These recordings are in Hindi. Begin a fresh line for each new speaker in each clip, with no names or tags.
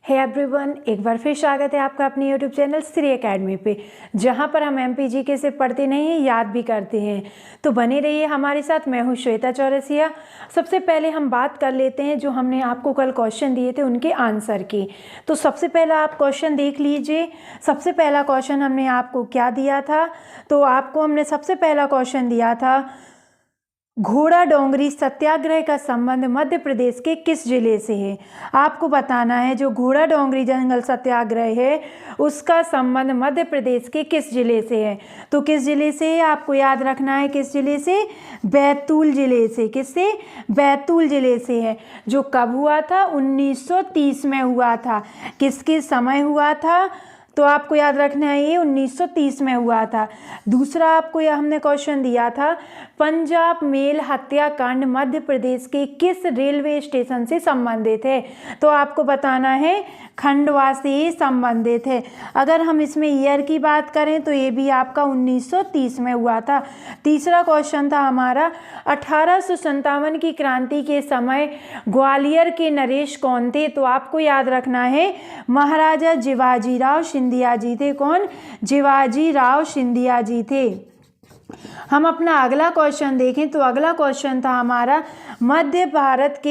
हे एवरीवन, एक बार फिर स्वागत है आपका अपने यूट्यूब चैनल श्री एकेडमी पे, जहां पर हम एमपीजी के सिर्फ पढ़ते नहीं हैं, याद भी करते हैं। तो बने रहिए हमारे साथ। मैं हूं श्वेता चौरसिया। सबसे पहले हम बात कर लेते हैं जो हमने आपको कल क्वेश्चन दिए थे उनके आंसर की। तो सबसे पहला आप क्वेश्चन देख लीजिए। सबसे पहला क्वेश्चन हमने आपको क्या दिया था? तो आपको हमने सबसे पहला क्वेश्चन दिया था, घोड़ा डोंगरी सत्याग्रह का संबंध मध्य प्रदेश के किस जिले से है? आपको बताना है जो घोड़ा डोंगरी जंगल सत्याग्रह है उसका संबंध मध्य प्रदेश के किस जिले से है। तो किस जिले से है आपको याद रखना है, किस जिले से? बैतूल जिले से। किससे? बैतूल जिले से है। जो कब हुआ था? 1930 में हुआ था। किसके समय हुआ था? तो आपको याद रखना है ये 1930 में हुआ था। दूसरा आपको यह हमने क्वेश्चन दिया था, पंजाब मेल हत्याकांड मध्य प्रदेश के किस रेलवे स्टेशन से संबंधित है? तो आपको बताना है खंडवा से संबंधित है। अगर हम इसमें ईयर की बात करें तो ये भी आपका 1930 में हुआ था। तीसरा क्वेश्चन था हमारा, 1857 की क्रांति के समय ग्वालियर के नरेश कौन थे? तो आपको याद रखना है महाराजा जिवाजीराव सिंधिया जी थे। कौन? जिवाजीराव सिंधिया जी थे। हम अपना अगला क्वेश्चन देखें तो अगला क्वेश्चन था हमारा, मध्य भारत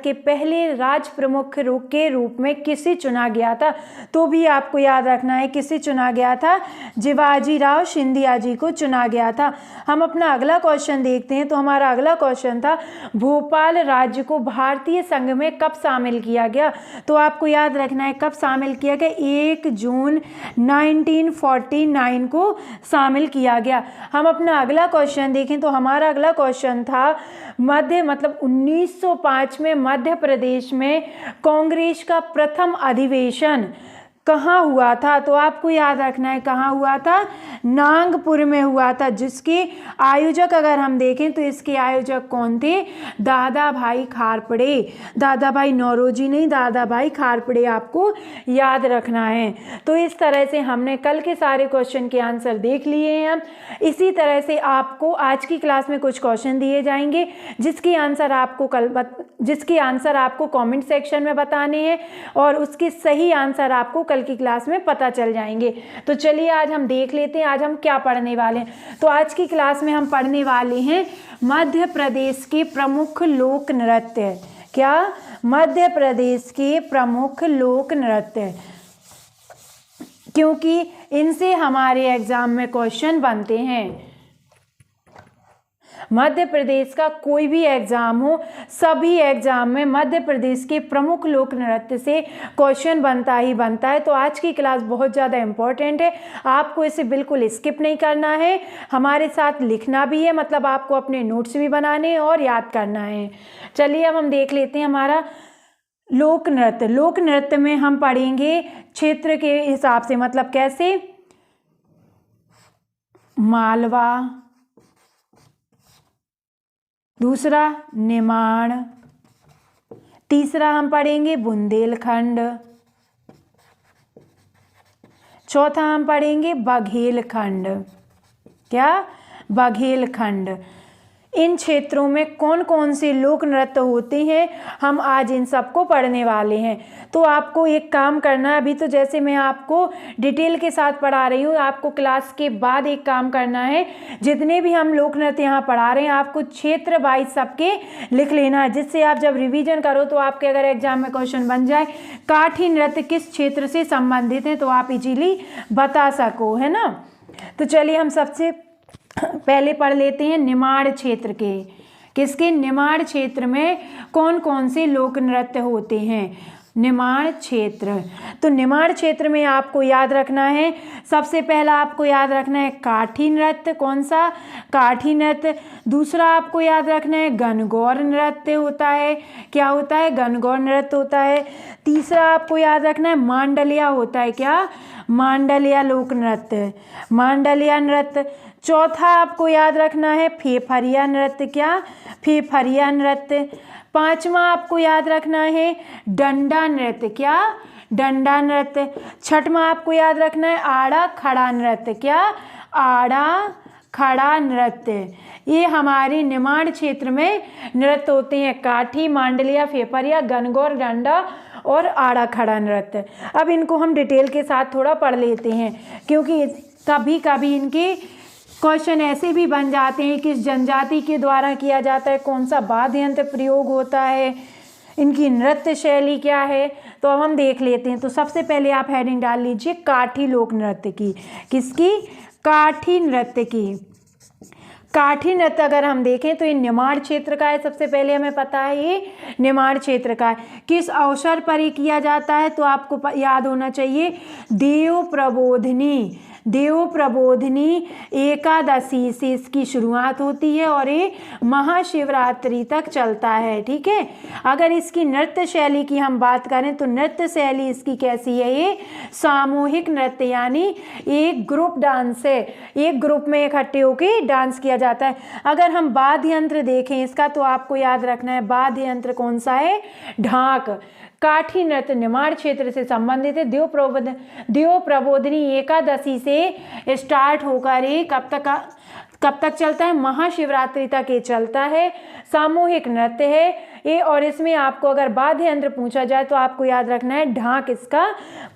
के पहले राज प्रमुख के रूप में किसे चुना गया था? तो भी आपको याद रखना है किसे चुना गया था? जिवाजीराव सिंधिया जी को चुना गया था। हम अपना अगला क्वेश्चन देखते हैं। तो हमारा अगला क्वेश्चन था, भोपाल राज्य को भारतीय संघ में कब शामिल किया गया? तो आपको याद रखना है कब शामिल किया गया? 1 जून 1949 को शामिल किया गया। हम अपना अगला क्वेश्चन देखें तो हमारा अगला क्वेश्चन था, 1905 में मध्य प्रदेश में कांग्रेस का प्रथम अधिवेशन कहाँ हुआ था? तो आपको याद रखना है कहाँ हुआ था? नागपुर में हुआ था। जिसके आयोजक अगर हम देखें तो इसके आयोजक कौन थे? दादा भाई खारपड़े। दादा भाई नौरोजी नहीं, दादा भाई खारपड़े आपको याद रखना है। तो इस तरह से हमने कल के सारे क्वेश्चन के आंसर देख लिए हैं। इसी तरह से आपको आज की क्लास में कुछ क्वेश्चन दिए जाएंगे जिसके आंसर आपको कमेंट सेक्शन में बताने हैं और उसके सही आंसर आपको कल की क्लास में पता चल जाएंगे। तो चलिए आज हम देख लेते हैं आज हम क्या पढ़ने वाले हैं। तो आज की क्लास में हम पढ़ने वाले हैं मध्य प्रदेश के प्रमुख लोक नृत्य। क्या? मध्य प्रदेश के प्रमुख लोक नृत्य, क्योंकि इनसे हमारे एग्जाम में क्वेश्चन बनते हैं। मध्य प्रदेश का कोई भी एग्जाम हो, सभी एग्जाम में मध्य प्रदेश के प्रमुख लोक नृत्य से क्वेश्चन बनता ही बनता है। तो आज की क्लास बहुत ज़्यादा इम्पोर्टेंट है, आपको इसे बिल्कुल स्किप नहीं करना है। हमारे साथ लिखना भी है, मतलब आपको अपने नोट्स भी बनाने हैं और याद करना है। चलिए अब हम देख लेते हैं हमारा लोक नृत्य। लोक नृत्य में हम पढ़ेंगे क्षेत्र के हिसाब से, मतलब कैसे? मालवा, दूसरा निमाड़, तीसरा हम पढ़ेंगे बुंदेलखंड, चौथा हम पढ़ेंगे बघेलखंड। क्या? बघेलखंड। इन क्षेत्रों में कौन कौन से लोक नृत्य होते हैं हम आज इन सबको पढ़ने वाले हैं। तो आपको एक काम करना है, अभी तो जैसे मैं आपको डिटेल के साथ पढ़ा रही हूँ, आपको क्लास के बाद एक काम करना है, जितने भी हम लोक नृत्य यहाँ पढ़ा रहे हैं आपको क्षेत्र वाइज सबके लिख लेना है, जिससे आप जब रिवीजन करो तो आपके अगर एग्जाम में क्वेश्चन बन जाए काठी नृत्य किस क्षेत्र से संबंधित है तो आप इजीली बता सको, है ना। तो चलिए हम सबसे पहले पढ़ लेते हैं निमाड़ क्षेत्र के। किसके? निमाड़ क्षेत्र में कौन कौन से लोक नृत्य होते हैं? निमाड़ क्षेत्र। तो निमाड़ क्षेत्र में आपको याद रखना है, सबसे पहला आपको याद रखना है काठी नृत्य। कौन सा? काठी नृत्य। दूसरा आपको याद रखना है गणगौर नृत्य होता है। क्या होता है? गणगौर नृत्य होता है। तीसरा आपको याद रखना है मांडलिया होता है। क्या? मांडलिया लोक नृत्य, मांडलिया नृत्य। चौथा आपको याद रखना है फेफरिया नृत्य। क्या? फेफरिया नृत्य। पांचवा आपको याद रखना है डंडा नृत्य। क्या? डंडा नृत्य। छठवां आपको याद रखना है आड़ा खड़ा नृत्य। क्या? आड़ा खड़ा नृत्य। ये हमारे निमाड़ क्षेत्र में नृत्य होते हैं, काठी, मांडलिया, फेफरिया, गणगौर, डंडा और आड़ा खड़ा नृत्य। अब इनको हम डिटेल के साथ थोड़ा पढ़ लेते हैं, क्योंकि कभी कभी इनके क्वेश्चन ऐसे भी बन जाते हैं, किस जनजाति के द्वारा किया जाता है, कौन सा वाद्य यंत्र प्रयोग होता है, इनकी नृत्य शैली क्या है। तो अब हम देख लेते हैं। तो सबसे पहले आप हेडिंग डाल लीजिए काठी लोक नृत्य की। किसकी? काठी नृत्य की। काठी नृत्य अगर हम देखें तो ये निमाड़ क्षेत्र का है। सबसे पहले हमें पता है ये निमाड़ क्षेत्र का है। किस अवसर पर ये किया जाता है? तो आपको याद होना चाहिए देव प्रबोधिनी। देव प्रबोधिनी एकादशी से इसकी शुरुआत होती है और ये महाशिवरात्रि तक चलता है। ठीक है। अगर इसकी नृत्य शैली की हम बात करें तो नृत्य शैली इसकी कैसी है? ये सामूहिक नृत्य, यानी एक ग्रुप डांस है। एक ग्रुप में इकट्ठे होकर डांस किया जाता है। अगर हम वाद्य यंत्र देखें इसका तो आपको याद रखना है वाद्य यंत्र कौन सा है? ढाक। काठी नृत्य निमाड़ क्षेत्र से संबंधित है। देव प्रबोधिनी एकादशी से स्टार्ट होकर ये कब तक चलता है? महाशिवरात्रि तक ये चलता है। सामूहिक नृत्य है ये, और इसमें आपको अगर वाद्य यंत्र पूछा जाए तो आपको याद रखना है ढाक इसका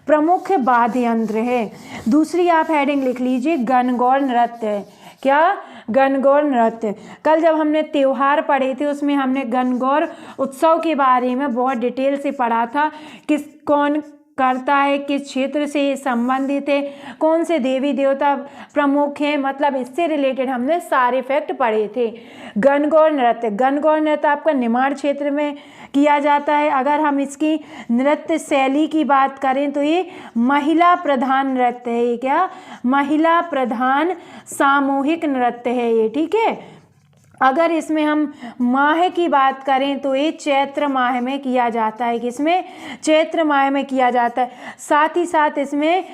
प्रमुख वाद्य यंत्र है। दूसरी आप हेडिंग लिख लीजिए गणगौर नृत्य। क्या? गणगौर नृत्य। कल जब हमने त्योहार पढ़े थे उसमें हमने गणगौर उत्सव के बारे में बहुत डिटेल से पढ़ा था। कौन करता है, किस क्षेत्र से संबंधित है, कौन से देवी देवता प्रमुख हैं, मतलब इससे रिलेटेड हमने सारे फैक्ट पढ़े थे। गणगौर नृत्य। गणगौर नृत्य आपका निमाड़ क्षेत्र में किया जाता है। अगर हम इसकी नृत्य शैली की बात करें तो ये महिला प्रधान नृत्य है। ये क्या? महिला प्रधान सामूहिक नृत्य है ये। ठीक है। अगर इसमें हम माह की बात करें तो ये चैत्र माह में किया जाता है। किसमें? चैत्र माह में किया जाता है। साथ ही साथ इसमें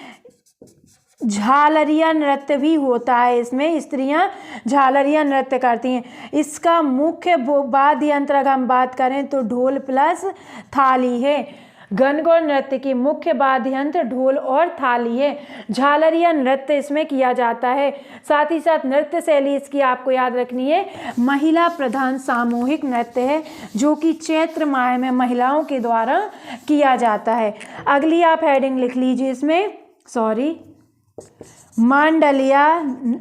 झालरिया नृत्य भी होता है। इसमें स्त्रियां झालरिया नृत्य करती हैं। इसका मुख्य वाद्य यंत्र अगर हम बात करें तो ढोल प्लस थाली है। गणगौर नृत्य की मुख्य वाद्य यंत्र ढोल और थाली है। झालरिया नृत्य इसमें किया जाता है। साथ ही साथ नृत्य शैली इसकी आपको याद रखनी है महिला प्रधान सामूहिक नृत्य है, जो कि चैत्र माह में महिलाओं के द्वारा किया जाता है। अगली आप हेडिंग लिख लीजिए इसमें, मांडलिया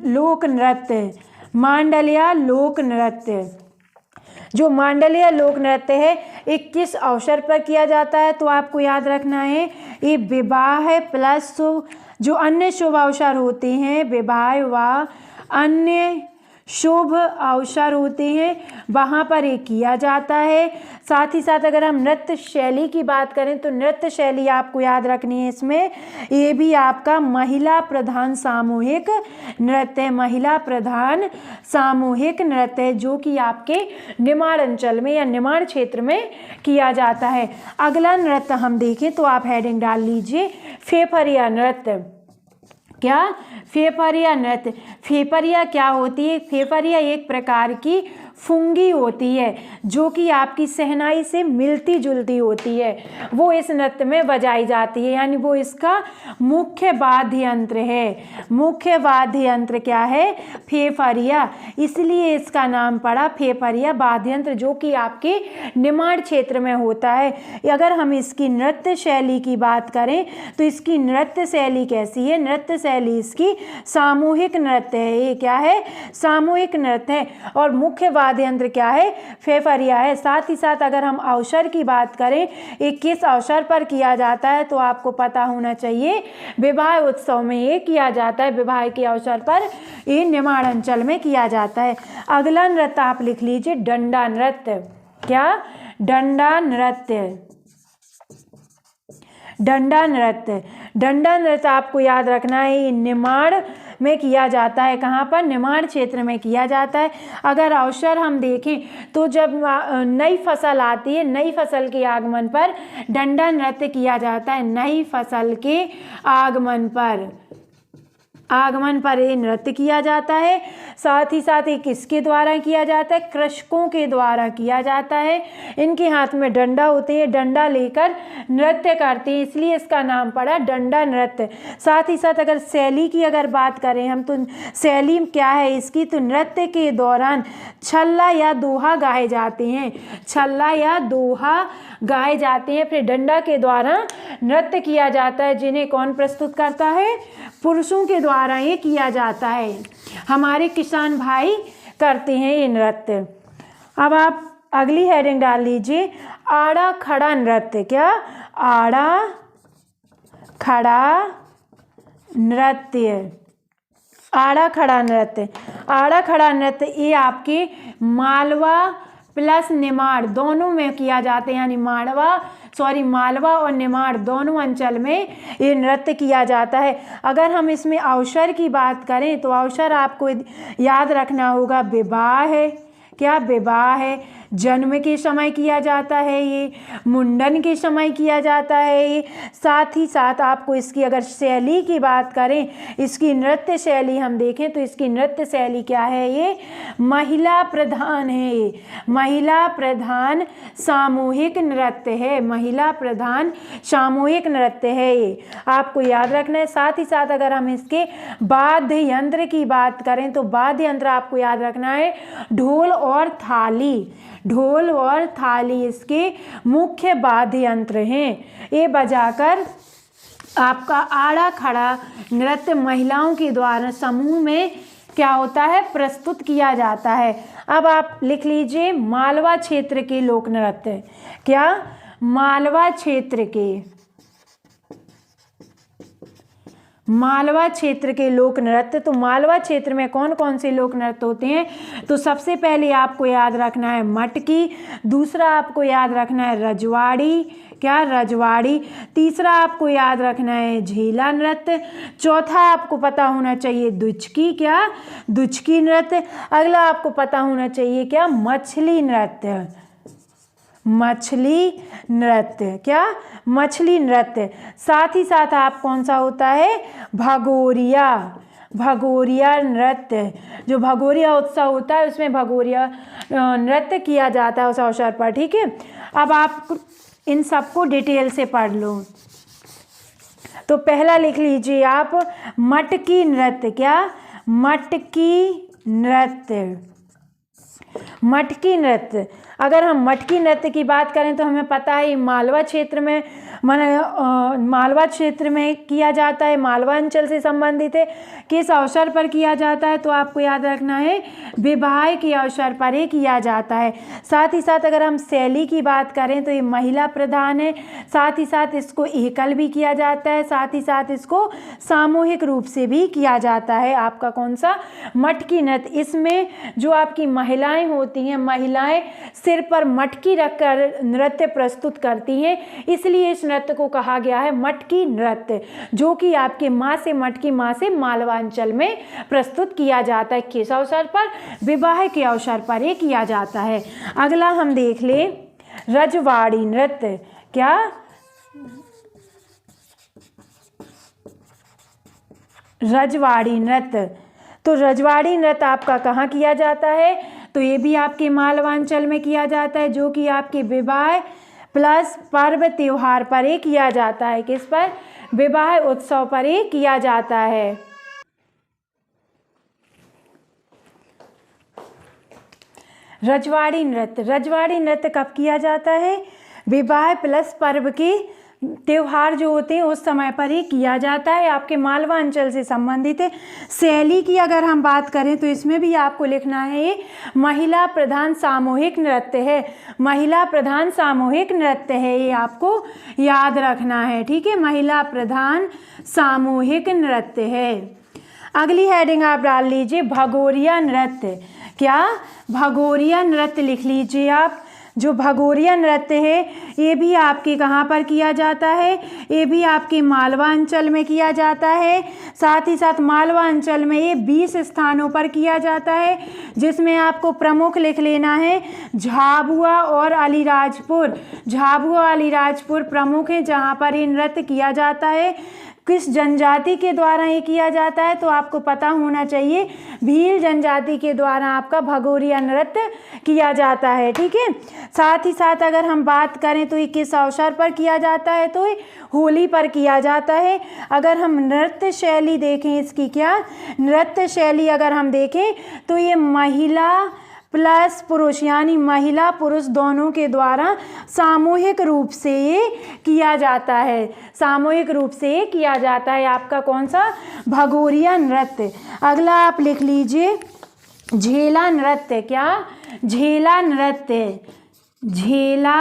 लोक नृत्य। मांडलिया लोक नृत्य। जो मांडलिया लोक नृत्य है एक किस अवसर पर किया जाता है? तो आपको याद रखना है ये विवाह प्लस जो अन्य शुभ अवसर होते हैं, विवाह व अन्य शुभ अवसर होते हैं वहाँ पर ये किया जाता है। साथ ही साथ अगर हम नृत्य शैली की बात करें तो नृत्य शैली आपको याद रखनी है इसमें, ये भी आपका महिला प्रधान सामूहिक नृत्य है। महिला प्रधान सामूहिक नृत्य है जो कि आपके निमाड़ अंचल में या निमाड़ क्षेत्र में किया जाता है। अगला नृत्य हम देखें तो आप हेडिंग डाल लीजिए फेफरिया नृत्य। क्या? फेफरिया नृत्य। फेफरिया क्या होती है? फेफरिया एक प्रकार की फुंगी होती है जो कि आपकी शहनाई से मिलती जुलती होती है। वो इस नृत्य में बजाई जाती है, यानी वो इसका मुख्य वाद्य यंत्र है। मुख्य वाद्य यंत्र क्या है? फेफरिया। इसलिए इसका नाम पड़ा फेफरिया वाद्य यंत्र, जो कि आपके निमाड़ क्षेत्र में होता है। अगर हम इसकी नृत्य शैली की बात करें तो इसकी नृत्य शैली कैसी है? नृत्य शैली इसकी सामूहिक नृत्य है। ये क्या है? सामूहिक नृत्य है। और मुख्य वाद्य यंत्र क्या है? फेफरिया है। साथ ही साथ अगर हम अवसर की बात करें ये किस अवसर पर किया जाता है तो आपको पता होना चाहिए विवाह उत्सव में ये किया जाता है। विवाह के अवसर पर ये निमाड़ अंचल में किया जाता है। अगला नृत्य आप लिख लीजिए डंडा नृत्य। क्या? डंडा नृत्य। डंडा नृत्य। डंडा नृत्य आपको याद रखना है ये निमाड़ में किया जाता है। कहाँ पर? निमाड़ क्षेत्र में किया जाता है। अगर अवसर हम देखें तो जब नई फसल आती है, नई फसल के आगमन पर डंडा नृत्य किया जाता है। नई फसल के आगमन पर ये नृत्य किया जाता है। साथ ही साथ ये किसके द्वारा किया जाता है? कृषकों के द्वारा किया जाता है। इनके हाथ में डंडा होते हैं, डंडा लेकर नृत्य करते हैं, इसलिए इसका नाम पड़ा डंडा नृत्य। साथ ही साथ अगर शैली की अगर बात करें हम तो शैली क्या है इसकी? तो नृत्य के दौरान छल्ला या दोहा गाए जाते हैं। छल्ला या दोहा गाए जाते हैं, फिर डंडा के द्वारा नृत्य किया जाता है, जिन्हें कौन प्रस्तुत करता है? पुरुषों के द्वारा ये किया जाता है। हमारे किसान भाई करते हैं ये नृत्य। अब आप अगली हेडिंग डाल लीजिए, आड़ा खड़ा नृत्य। क्या? आड़ा खड़ा नृत्य। आड़ा खड़ा नृत्य, आड़ा खड़ा नृत्य ये आपके मालवा प्लस निमाड़ दोनों में किया जाता है, यानी मालवा और निमाड़ दोनों अंचल में ये नृत्य किया जाता है। अगर हम इसमें अवसर की बात करें तो अवसर आपको याद रखना होगा, विवाह है। क्या? विवाह है। जन्म के समय किया जाता है ये, मुंडन के समय किया जाता है ये। साथ ही साथ आपको इसकी अगर शैली की बात करें, इसकी नृत्य शैली हम देखें तो इसकी नृत्य शैली क्या है? ये महिला प्रधान है, ये महिला प्रधान सामूहिक नृत्य है, महिला प्रधान सामूहिक नृत्य है, ये आपको याद रखना है। साथ ही साथ अगर हम इसके वाद्य यंत्र की बात करें तो वाद्य यंत्र आपको याद रखना है, ढोल और थाली। ढोल और थाली इसके मुख्य वाद्य यंत्र हैं। ये बजाकर आपका आड़ा खड़ा नृत्य महिलाओं के द्वारा समूह में क्या होता है? प्रस्तुत किया जाता है। अब आप लिख लीजिए, मालवा क्षेत्र के लोक नृत्य। क्या? मालवा क्षेत्र के लोक नृत्य। तो मालवा क्षेत्र में कौन कौन से लोक नृत्य होते हैं? तो सबसे पहले आपको याद रखना है मटकी, दूसरा आपको याद रखना है रजवाड़ी। क्या? रजवाड़ी। तीसरा आपको याद रखना है झेला नृत्य। चौथा आपको पता होना चाहिए दुचकी। क्या? दुचकी नृत्य। अगला आपको पता होना चाहिए क्या? मछली नृत्य। मछली नृत्य। क्या? मछली नृत्य। साथ ही साथ आप कौन सा होता है? भगोरिया। भगोरिया नृत्य। जो भगोरिया उत्सव होता है उसमें भगोरिया नृत्य किया जाता है उस अवसर पर। ठीक है, अब आप इन सबको डिटेल से पढ़ लो। तो पहला लिख लीजिए आप, मटकी नृत्य। क्या? मटकी नृत्य। मटकी नृत्य। अगर हम मटकी नृत्य की बात करें तो हमें पता है मालवा क्षेत्र में मालवा क्षेत्र में किया जाता है, मालवा अंचल से संबंधित है। किस अवसर पर किया जाता है? तो आपको याद रखना है विवाह के अवसर पर ही किया जाता है। साथ ही साथ अगर हम शैली की बात करें तो ये महिला प्रधान है। साथ ही साथ इसको एकल भी किया जाता है, साथ ही साथ इसको सामूहिक रूप से भी किया जाता है। आपका कौन सा? मटकी नृत्य। इसमें जो आपकी महिलाएं होती हैं, महिलाएं सिर पर मटकी रखकर नृत्य प्रस्तुत करती हैं, इसलिए इस नृत्य को कहा गया है मटकी नृत्य, जो कि आपके माँ से मटकी माँ से मालवा अंचल में प्रस्तुत किया जाता है। किस अवसर पर? विवाह के अवसर पर ये किया जाता है। अगला हम देख ले रजवाड़ी नृत्य। क्या? रजवाड़ी नृत्य। तो रजवाड़ी नृत्य आपका कहाँ किया जाता है? तो ये भी आपके मालवांचल में किया जाता है, जो कि आपके विवाह प्लस पर्व त्योहार पर ही किया जाता है। किस पर? विवाह उत्सव पर ही किया जाता है। रजवाड़ी नृत्य। रजवाड़ी नृत्य कब किया जाता है? विवाह प्लस पर्व के त्योहार जो होते हैं उस समय पर ही किया जाता है, आपके मालवा अंचल से संबंधित है। शैली की अगर हम बात करें तो इसमें भी आपको लिखना है ये महिला प्रधान सामूहिक नृत्य है। महिला प्रधान सामूहिक नृत्य है, ये आपको याद रखना है। ठीक है, महिला प्रधान सामूहिक नृत्य है। अगली हेडिंग आप डाल लीजिए भगोरिया नृत्य। क्या? भगोरिया नृत्य लिख लीजिए आप। जो भगोरिया नृत्य है ये भी आपके कहाँ पर किया जाता है? ये भी आपके मालवा अंचल में किया जाता है। साथ ही साथ मालवा अंचल में ये 20 स्थानों पर किया जाता है, जिसमें आपको प्रमुख लिख लेना है झाबुआ और अलीराजपुर। झाबुआ अलीराजपुर प्रमुख है जहाँ पर ये नृत्य किया जाता है। किस जनजाति के द्वारा ये किया जाता है? तो आपको पता होना चाहिए भील जनजाति के द्वारा आपका भगोरिया नृत्य किया जाता है। ठीक है, साथ ही साथ अगर हम बात करें तो ये किस अवसर पर किया जाता है? तो ये होली पर किया जाता है। अगर हम नृत्य शैली देखें इसकी, क्या नृत्य शैली अगर हम देखें तो ये महिला प्लस पुरुष यानी महिला पुरुष दोनों के द्वारा सामूहिक रूप से ये किया जाता है, सामूहिक रूप से ये किया जाता है। आपका कौन सा? भगोरिया नृत्य। अगला आप लिख लीजिए झेला नृत्य। क्या? झेला नृत्य। झेला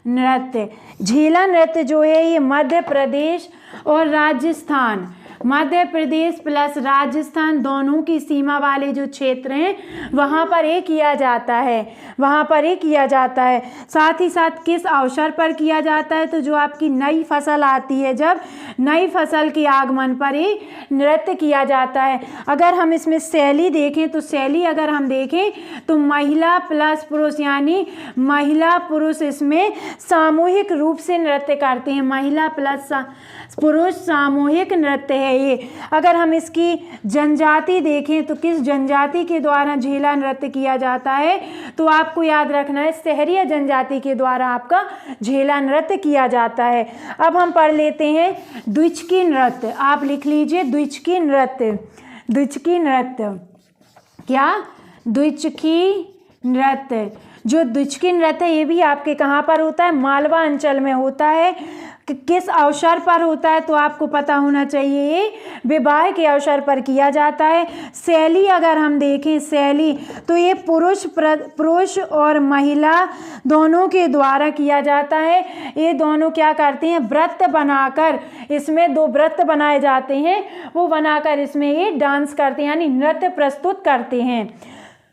नृत्य। झेला नृत्य जो है ये मध्य प्रदेश और राजस्थान, मध्य प्रदेश प्लस राजस्थान दोनों की सीमा वाले जो क्षेत्र हैं वहाँ पर ये किया जाता है, वहाँ पर ये किया जाता है। साथ ही साथ किस अवसर पर किया जाता है? तो जो आपकी नई फसल आती है, जब नई फसल के आगमन पर ही नृत्य किया जाता है। अगर हम इसमें शैली देखें तो शैली अगर हम देखें तो महिला प्लस पुरुष यानी महिला पुरुष इसमें सामूहिक रूप से नृत्य करते हैं। महिला प्लस पुरुष सामूहिक नृत्य है ये। अगर हम इसकी जनजाति देखें तो किस जनजाति के द्वारा झेला नृत्य किया जाता है? तो आपको याद रखना है सहरिया जनजाति के द्वारा आपका झेला नृत्य किया जाता है। अब हम पढ़ लेते हैं द्विचकी नृत्य। आप लिख लीजिए द्विचकी नृत्य। द्विचकी नृत्य। क्या? द्विचकी नृत्य। जो द्विचकी नृत्य है ये भी आपके कहाँ पर होता है? मालवा अंचल में होता है। किस अवसर पर होता है? तो आपको पता होना चाहिए ये विवाह के अवसर पर किया जाता है। शैली अगर हम देखें शैली तो ये पुरुष और महिला दोनों के द्वारा किया जाता है। ये दोनों क्या करते हैं? व्रत बनाकर, इसमें 2 व्रत बनाए जाते हैं, वो बनाकर इसमें ये डांस करते हैं यानी नृत्य प्रस्तुत करते हैं।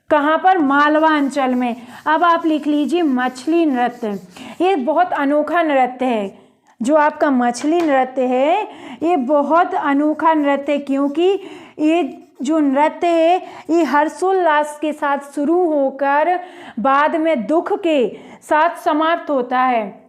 कहाँ पर? मालवा अंचल में। अब आप लिख लीजिए मछली नृत्य। ये बहुत अनोखा नृत्य है। जो आपका मछली नृत्य है ये बहुत अनोखा नृत्य है, क्योंकि ये जो नृत्य है ये हर्षोल्लास के साथ शुरू होकर बाद में दुख के साथ समाप्त होता है।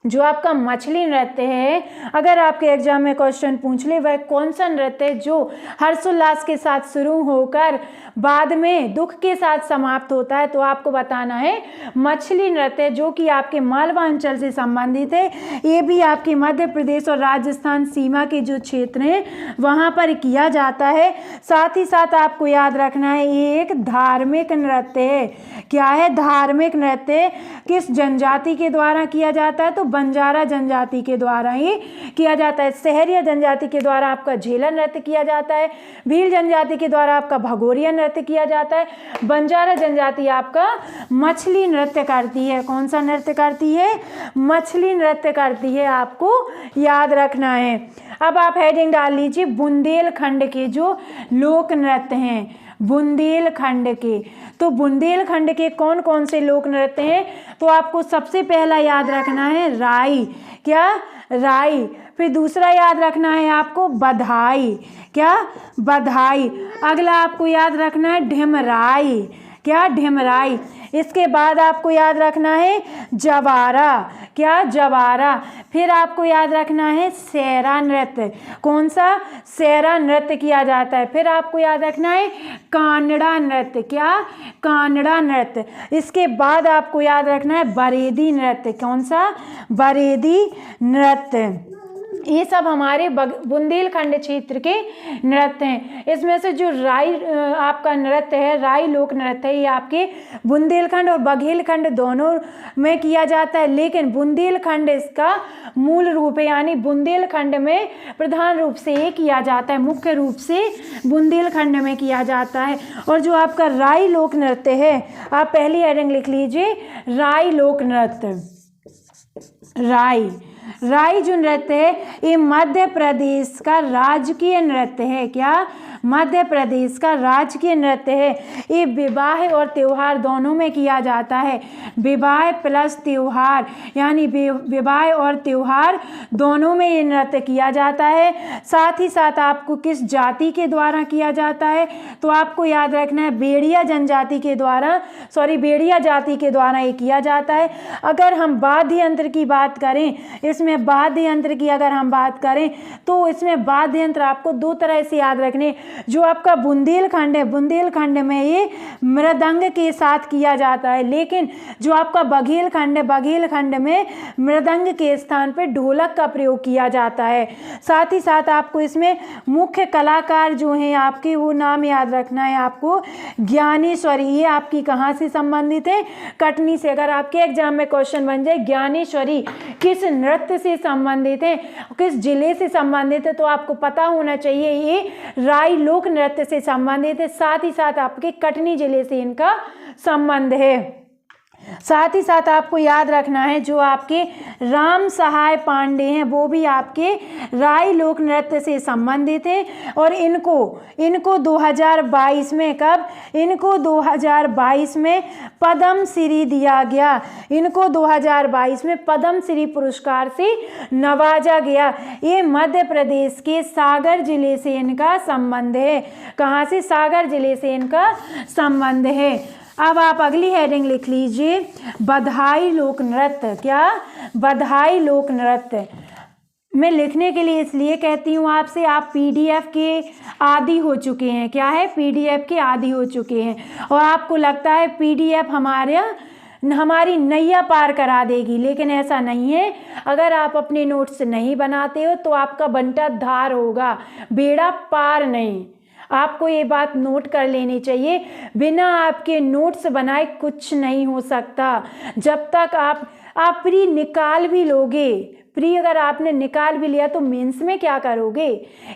जो आपका मछली नृत्य है, अगर आपके एग्जाम में क्वेश्चन पूछ ले वह कौन सा नृत्य है जो हर्षोल्लास के साथ शुरू होकर बाद में दुख के साथ समाप्त होता है, तो आपको बताना है मछली नृत्य, जो कि आपके मालवा अंचल से संबंधित है। ये भी आपके मध्य प्रदेश और राजस्थान सीमा के जो क्षेत्र हैं वहाँ पर किया जाता है। साथ ही साथ आपको याद रखना है ये एक धार्मिक नृत्य है। क्या है? धार्मिक नृत्य। किस जनजाति के द्वारा किया जाता है? तो बंजारा जनजाति के द्वारा ही किया जाता है। सहरिया जनजाति के द्वारा आपका झेला नृत्य किया जाता है। भील जनजाति के द्वारा आपका भगोरिया नृत्य किया जाता है। बंजारा जनजाति आपका मछली नृत्य करती है। कौन सा नृत्य करती है? मछली नृत्य करती है, आपको याद रखना है। अब आप हेडिंग डाल लीजिए बुंदेलखंड के जो लोक नृत्य हैं, बुंदेलखंड के। तो बुंदेलखंड के कौन कौन से लोक नृत्य हैं? तो आपको सबसे पहला याद रखना है राई। क्या? राई। फिर दूसरा याद रखना है आपको बधाई। क्या? बधाई। अगला आपको याद रखना है ढिमराई। क्या? ढिमराई। इसके बाद आपको याद रखना है जवारा। क्या? जवारा। फिर आपको याद रखना है सेरा नृत्य। कौन सा? सेरा नृत्य किया जाता है। फिर आपको याद रखना है कानड़ा नृत्य। क्या? कानड़ा नृत्य। इसके बाद आपको याद रखना है बरेदी नृत्य। कौन सा? बरेदी नृत्य। ये सब हमारे बुंदेलखंड क्षेत्र के नृत्य हैं। इसमें से जो राई आपका नृत्य है, राई लोक नृत्य है, ये आपके बुंदेलखंड और बघेलखंड दोनों में किया जाता है। लेकिन बुंदेलखंड इसका मूल रूप है, यानी बुंदेलखंड में प्रधान रूप से ये किया जाता है, मुख्य रूप से बुंदेलखंड में किया जाता है। और जो आपका राई लोक नृत्य है, आप पहली हेडिंग लिख लीजिए राई लोक नृत्य। राई। राई जो नृत्य है ये मध्य प्रदेश का राजकीय नृत्य है। क्या? मध्य प्रदेश का राजकीय नृत्य है। ये विवाह और त्योहार दोनों में किया जाता है। विवाह प्लस त्योहार यानी विवाह और त्योहार दोनों में ये नृत्य किया जाता है। साथ ही साथ आपको किस जाति के द्वारा किया जाता है? तो आपको याद रखना है बेड़िया जनजाति के द्वारा, बेड़िया जाति के द्वारा ये किया जाता है। अगर हम वाद्य यंत्र की बात करें, इसमें वाद्य यंत्र की अगर हम बात करें तो इसमें वाद्य यंत्र आपको 2 तरह से याद रखने, जो आपका बुंदेलखंड है, बुंदेलखंड में ये मृदंग के साथ किया जाता है, लेकिन जो आपका बघेलखंड है, बघेलखंड में मृदंग के स्थान पर ढोलक का प्रयोग किया जाता है। साथ ही साथ आपको इसमें मुख्य कलाकार जो हैं आपके, वो नाम याद रखना है आपको। ज्ञानेश्वरी, ये आपकी कहाँ से संबंधित है? कटनी से। अगर आपके एग्जाम में क्वेश्चन बन जाए ज्ञानेश्वरी किस नृत्य से संबंधित है, किस जिले से संबंधित है, तो आपको पता होना चाहिए ये राई लोक नृत्य से संबंधित है। साथ ही साथ आपके कटनी जिले से इनका संबंध है। साथ ही साथ आपको याद रखना है जो आपके राम सहाय पांडे हैं वो भी आपके राई लोक नृत्य से संबंधित हैं, और इनको 2022 में, कब? इनको 2022 में पद्म श्री दिया गया। इनको 2022 में पद्म श्री पुरस्कार से नवाजा गया। ये मध्य प्रदेश के सागर जिले से इनका संबंध है। कहाँ से? सागर जिले से इनका संबंध है। अब आप अगली हेडिंग लिख लीजिए, बधाई लोक नृत्य। क्या? बधाई लोक नृत्य। मैं लिखने के लिए इसलिए कहती हूँ आपसे, आप पीडीएफ के आदी हो चुके हैं। क्या है? पीडीएफ के आदी हो चुके हैं, और आपको लगता है पीडीएफ हमारी नैया पार करा देगी, लेकिन ऐसा नहीं है। अगर आप अपने नोट्स नहीं बनाते हो तो आपका बंटा धार होगा, बेड़ा पार नहीं। आपको ये बात नोट कर लेनी चाहिए, बिना आपके नोट्स बनाए कुछ नहीं हो सकता। जब तक आप प्री निकाल भी लोगे, प्री अगर आपने निकाल भी लिया तो मेंस में क्या करोगे?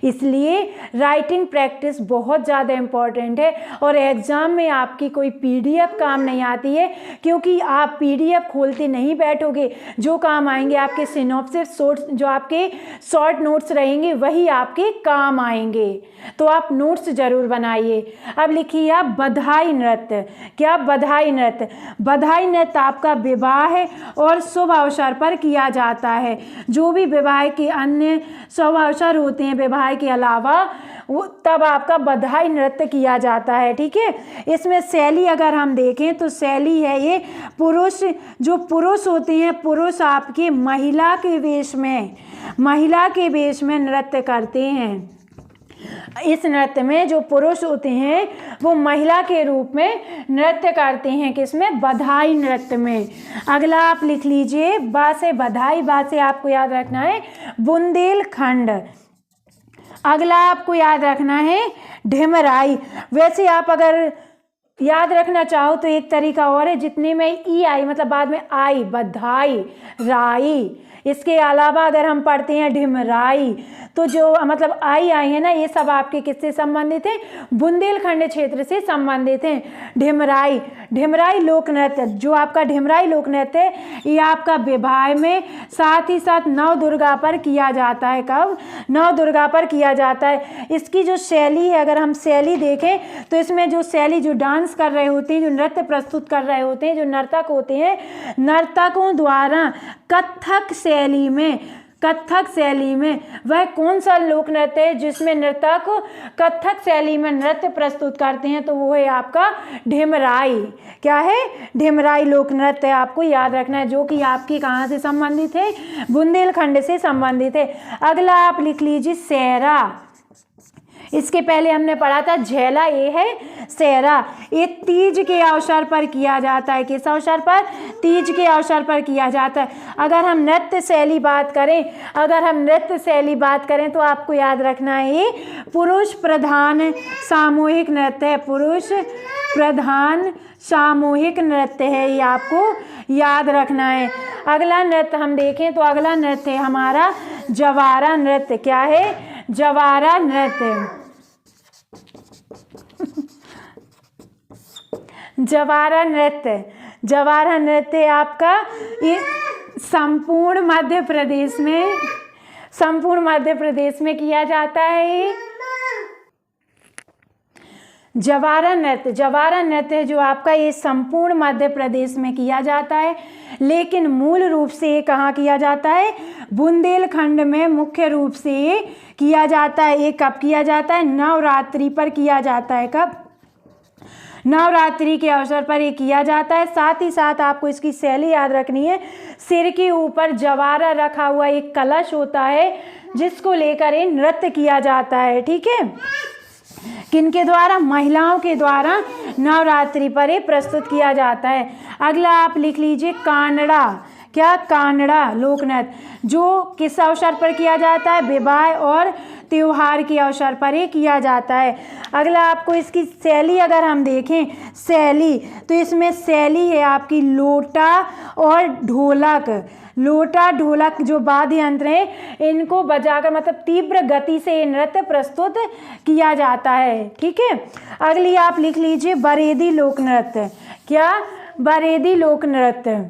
इसलिए राइटिंग प्रैक्टिस बहुत ज़्यादा इम्पॉर्टेंट है, और एग्ज़ाम में आपकी कोई पीडीएफ काम नहीं आती है, क्योंकि आप पीडीएफ खोलते नहीं बैठोगे। जो काम आएंगे आपके सिनॉप्सिस, जो आपके शॉर्ट नोट्स रहेंगे वही आपके काम आएंगे। तो आप नोट्स ज़रूर बनाइए। अब लिखिए आप बधाई नृत्य। क्या? बधाई नृत्य। बधाई नृत्य आपका विवाह और शुभ अवसर पर किया जाता है। जो भी विवाह के अन्य शुभ अवसर होते हैं विवाह के अलावा, वो तब आपका बधाई नृत्य किया जाता है। ठीक है। इसमें शैली अगर हम देखें तो शैली है ये जो पुरुष होते हैं, पुरुष आपके महिला के वेश में नृत्य करते हैं। इस नृत्य में जो पुरुष होते हैं वो महिला के रूप में नृत्य करते हैं। किसमें? बधाई नृत्य में। अगला आप लिख लीजिए, बा से बधाई, बा से आपको याद रखना है बुंदेलखंड। अगला आपको याद रखना है ढिमराई। वैसे आप अगर याद रखना चाहो तो एक तरीका और है, जितने में ई आई मतलब बाद में आई, बधाई, राई, इसके अलावा अगर हम पढ़ते हैं ढिमराई तो जो मतलब आई है ना, ये सब आपके किससे संबंधित हैं? बुंदेलखंड क्षेत्र से संबंधित हैं। ढिमराई लोक नृत्य, जो आपका ढिमराई लोक नृत्य है, ये आपका विवाह में साथ ही साथ नव दुर्गा पर किया जाता है। कब? नव दुर्गा पर किया जाता है। इसकी जो शैली है, अगर हम शैली देखें तो इसमें जो शैली, जो डांस कर रहे होते हैं, जो नृत्य प्रस्तुत कर रहे होते हैं, जो नर्तक होते हैं, नर्तकों द्वारा कथक शैली में वह कौन सा लोक नृत्य है जिसमें नर्तक कथक शैली में नृत्य प्रस्तुत करते हैं? तो वो है आपका ढिमराई। क्या है? ढिमराई लोक नृत्य आपको याद रखना है, जो कि आपकी कहाँ से संबंधित है? बुंदेलखंड से संबंधित है। अगला आप लिख लीजिए सेहरा। इसके पहले हमने पढ़ा था झेला, ये है सेहरा। ये तीज के अवसर पर किया जाता है। किस अवसर पर? तीज के अवसर पर किया जाता है। अगर हम नृत्य शैली बात करें तो आपको याद रखना है ये पुरुष प्रधान सामूहिक नृत्य है। पुरुष प्रधान सामूहिक नृत्य है, ये आपको याद रखना है। अगला नृत्य हम देखें तो अगला नृत्य है हमारा जवारा नृत्य। क्या है? जवारा नृत्य। जवारा नृत्य आपका ये संपूर्ण मध्य प्रदेश में किया जाता है। जवारा नृत्य जो आपका ये संपूर्ण मध्य प्रदेश में किया जाता है, लेकिन मूल रूप से ये कहाँ किया जाता है? बुंदेलखंड में मुख्य रूप से ये किया जाता है। ये कब किया जाता है? नवरात्रि पर किया जाता है। कब? नवरात्रि के अवसर पर ये किया जाता है। साथ ही साथ आपको इसकी शैली याद रखनी है। सिर के ऊपर जवारा रखा हुआ एक कलश होता है जिसको लेकर ये नृत्य किया जाता है। ठीक है। किनके द्वारा? महिलाओं के द्वारा नवरात्रि पर ये प्रस्तुत किया जाता है। अगला आप लिख लीजिए कानड़ा। क्या? कानड़ा लोक नृत्य, जो किस अवसर पर किया जाता है? विवाह और त्योहार के अवसर पर ये किया जाता है। अगला आपको इसकी शैली अगर हम देखें, शैली, तो इसमें शैली है आपकी लोटा और ढोलक। लोटा ढोलक जो वाद्य यंत्र हैं, इनको बजाकर मतलब तीव्र गति से ये नृत्य प्रस्तुत किया जाता है। ठीक है। अगली आप लिख लीजिए बरेदी लोक नृत्य। क्या? बरेदी लोक नृत्य।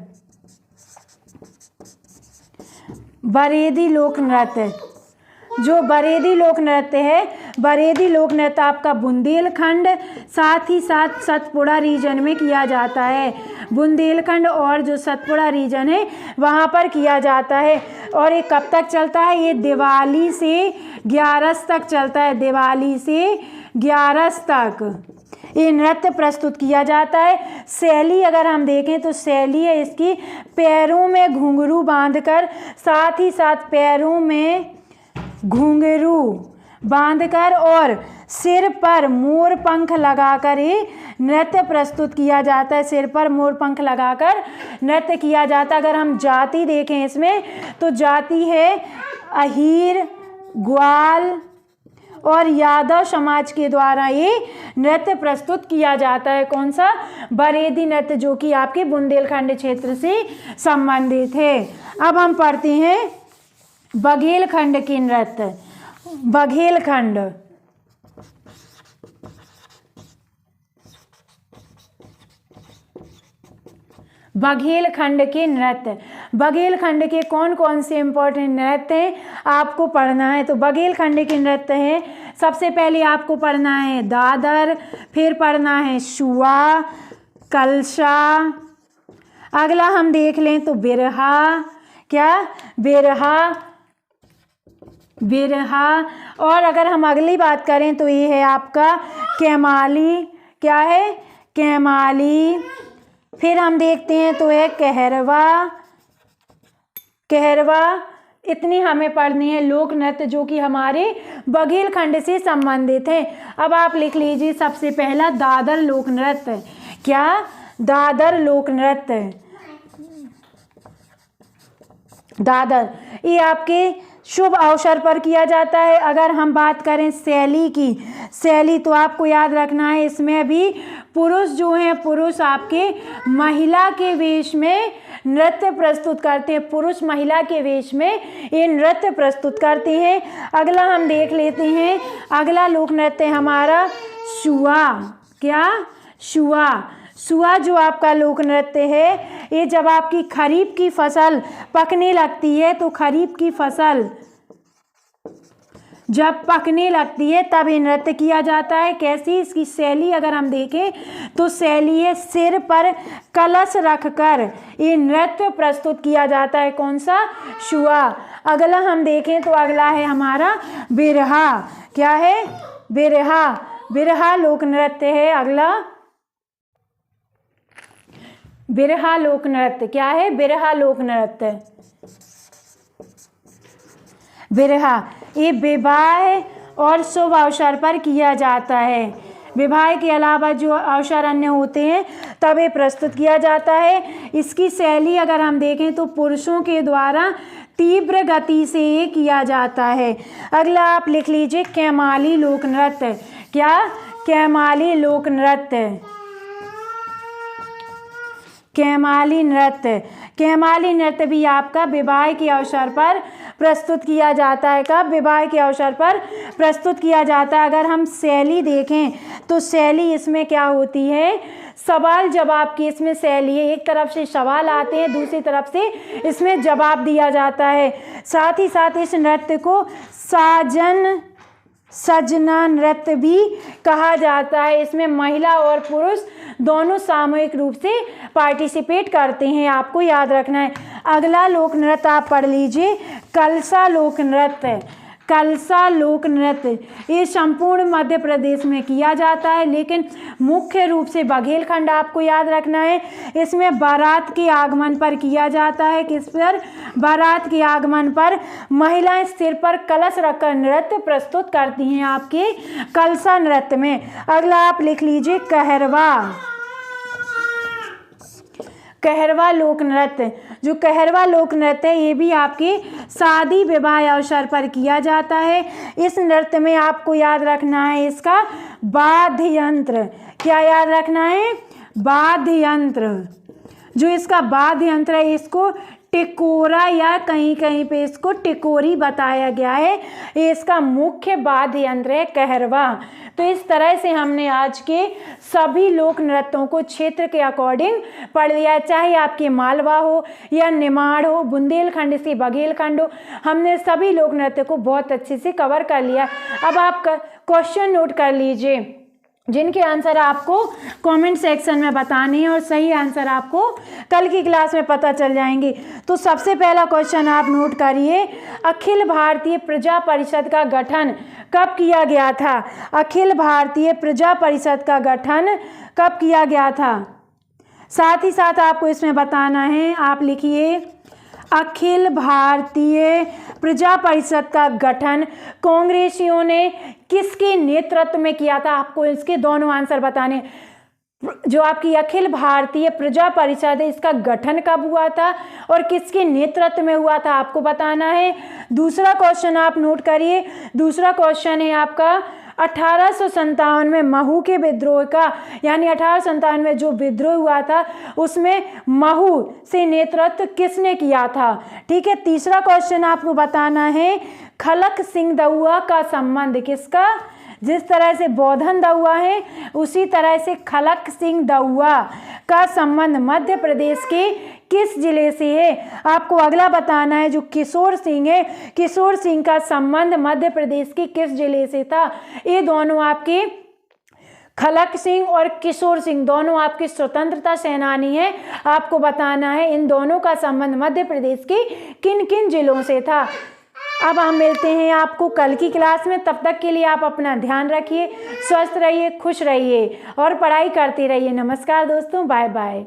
बरेदी लोक नृत्य, जो बरेदी लोक नृत्य है, बरेदी लोक नृत्य आपका बुंदेलखंड साथ ही साथ सतपुड़ा रीजन में किया जाता है। बुंदेलखंड और जो सतपुड़ा रीजन है वहाँ पर किया जाता है। और ये कब तक चलता है? ये दिवाली से 11 तक चलता है। दिवाली से 11 तक ये नृत्य प्रस्तुत किया जाता है। शैली अगर हम देखें तो शैली है इसकी पैरों में घुंघरू बांधकर, साथ ही साथ पैरों में घुंघरू बांधकर और सिर पर मोर पंख लगाकर ये नृत्य प्रस्तुत किया जाता है। सिर पर मोर पंख लगाकर नृत्य किया जाता है। अगर हम जाति देखें इसमें तो जाति है अहीर, ग्वाल और यादव समाज के द्वारा ये नृत्य प्रस्तुत किया जाता है। कौन सा? बरेदी नृत्य, जो कि आपके बुंदेलखंड क्षेत्र से संबंधित है। अब हम पढ़ते हैं बघेलखंड के नृत्य। बघेलखंड, बघेलखंड के नृत्य। बघेलखंड के कौन कौन से इम्पोर्टेंट नृत्य हैं आपको पढ़ना है? तो बघेलखंड के नृत्य हैं, सबसे पहले आपको पढ़ना है दादर, फिर पढ़ना है शुआ, कलशा। अगला हम देख लें तो बिरहा। क्या? बिरहा, बिरहा। और अगर हम अगली बात करें तो ये है आपका कैमाली। क्या है? कैमाली। फिर हम देखते हैं तो है कहरवा। कहरवा। इतनी हमें पढ़नी है लोक नृत्य जो कि हमारे बघेलखंड से संबंधित है। अब आप लिख लीजिए सबसे पहला दादर लोक नृत्य। क्या? दादर लोक नृत्य। दादर ये आपके शुभ अवसर पर किया जाता है। अगर हम बात करें शैली की, शैली तो आपको याद रखना है इसमें भी पुरुष जो हैं, पुरुष आपके महिला के वेश में नृत्य प्रस्तुत करते हैं। पुरुष महिला के वेश में ये नृत्य प्रस्तुत करते हैं। अगला हम देख लेते हैं, अगला लोक नृत्य हमारा शुआ। क्या? शुआ। शुआ जो आपका लोक नृत्य है, ये जब आपकी खरीफ की फसल पकने लगती है तो खरीफ की फसल जब पकने लगती है तब ये नृत्य किया जाता है। कैसी इसकी शैली अगर हम देखें तो शैली है सिर पर कलश रखकर ये नृत्य प्रस्तुत किया जाता है। कौन सा? शुआ। अगला हम देखें तो अगला है हमारा बिरहा। क्या है? बिरहा। बिरहा लोक नृत्य है। अगला बिरहा लोक नृत्य। क्या है? बिरहा लोक नृत्य। बिरहा ये विवाह और शुभ अवसर पर किया जाता है। विवाह के अलावा जो अवसर अन्य होते हैं तब ये प्रस्तुत किया जाता है। इसकी शैली अगर हम देखें तो पुरुषों के द्वारा तीव्र गति से ये किया जाता है। अगला आप लिख लीजिए कैमाली लोक नृत्य। क्या? कैमाली लोक नृत्य। कैमाली नृत्य। कैमाली नृत्य भी आपका विवाह के अवसर पर प्रस्तुत किया जाता है। कब? विवाह के अवसर पर प्रस्तुत किया जाता है। अगर हम शैली देखें तो शैली इसमें क्या होती है? सवाल जवाब की इसमें शैली है। एक तरफ से सवाल आते हैं, दूसरी तरफ से इसमें जवाब दिया जाता है। साथ ही साथ इस नृत्य को साजन सजना नृत्य भी कहा जाता है। इसमें महिला और पुरुष दोनों सामूहिक रूप से पार्टिसिपेट करते हैं, आपको याद रखना है। अगला लोक नृत्य आप पढ़ लीजिए कलशा लोक नृत्य। कलसा लोक नृत्य, ये संपूर्ण मध्य प्रदेश में किया जाता है, लेकिन मुख्य रूप से बघेलखंड आपको याद रखना है। इसमें बारात के आगमन पर किया जाता है। किस पर? बारात के आगमन पर महिलाएं सिर पर कलश रखकर नृत्य प्रस्तुत करती हैं आपके कलसा नृत्य में। अगला आप लिख लीजिए कहरवा। कहरवा लोक नृत्य, जो कहरवा लोक नृत्य है ये भी आपके शादी विवाह अवसर पर किया जाता है। इस नृत्य में आपको याद रखना है इसका वाद्य यंत्र। क्या याद रखना है? वाद्य यंत्र। जो इसका वाद्य यंत्र है इसको टिकोरा या कहीं कहीं पे इसको टिकोरी बताया गया है। ये इसका मुख्य वाद्य यंत्र है कहरवा। तो इस तरह से हमने आज के सभी लोक नृत्यों को क्षेत्र के अकॉर्डिंग पढ़ लिया, चाहे आपके मालवा हो या निमाड़ हो, बुंदेलखंड से बघेलखंड हो, हमने सभी लोक नृत्य को बहुत अच्छे से कवर कर लिया। अब आप क्वेश्चन नोट कर लीजिए जिनके आंसर आपको कमेंट सेक्शन में बताने हैं और सही आंसर आपको कल की क्लास में पता चल जाएंगे। तो सबसे पहला क्वेश्चन आप नोट करिए, अखिल भारतीय प्रजा परिषद का गठन कब किया गया था? अखिल भारतीय प्रजा परिषद का गठन कब किया गया था? साथ ही साथ आपको इसमें बताना है, आप लिखिए अखिल भारतीय प्रजा परिषद का गठन कांग्रेसियों ने किसके नेतृत्व में किया था? आपको इसके दोनों आंसर बताने। जो आपकी अखिल भारतीय प्रजा परिषद है इसका गठन कब हुआ था और किसके नेतृत्व में हुआ था आपको बताना है। दूसरा क्वेश्चन आप नोट करिए, दूसरा क्वेश्चन है आपका 1857 में महू के विद्रोह का, यानी 1857 में जो विद्रोह हुआ था उसमें महू से नेतृत्व किसने किया था? ठीक है। तीसरा क्वेश्चन आपको बताना है, खलक सिंह दउआ का संबंध किसका? जिस तरह से बोधन दउआ है उसी तरह से खलक सिंह दउआ का संबंध मध्य प्रदेश के किस जिले से है? आपको अगला बताना है, जो किशोर सिंह है, किशोर सिंह का संबंध मध्य प्रदेश के किस जिले से था? ये दोनों आपके खलक सिंह और किशोर सिंह दोनों आपके स्वतंत्रता सेनानी हैं। आपको बताना है इन दोनों का संबंध मध्य प्रदेश के किन किन जिलों से था। अब हम मिलते हैं आपको कल की क्लास में। तब तक के लिए आप अपना ध्यान रखिए, स्वस्थ रहिए, खुश रहिए और पढ़ाई करते रहिए। नमस्कार दोस्तों, बाय बाय।